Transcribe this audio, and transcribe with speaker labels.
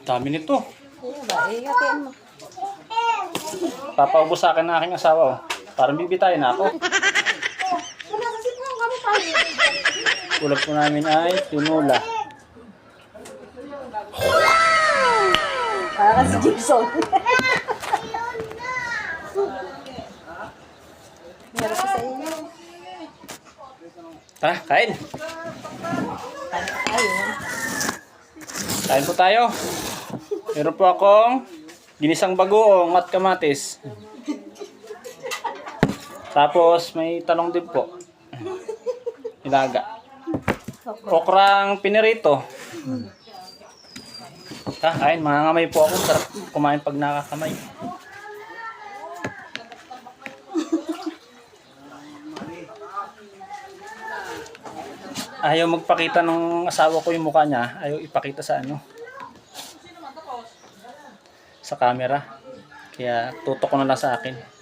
Speaker 1: Dami nito.
Speaker 2: Iyakin mo.
Speaker 1: Papaubos sa akin ng aking asawa. Oh. Parang bibitayin na ako. Ulam po namin ay tinola.
Speaker 2: Para si Gibson. Meron ko sa inyo.
Speaker 1: Tara, kain.
Speaker 2: Ayun.
Speaker 1: Kain po tayo. Meron po akong ginisang bagoong at kamatis. Tapos may talong din po. Ilaga. Okrang pinirito. Kain, mangangamay po ako. Sarap kumain pag nakakamay. Ayaw magpakita ng asawa ko yung mukha niya. Ayaw ipakita sa ano. Sa camera. Kaya tutok ko na lang sa akin.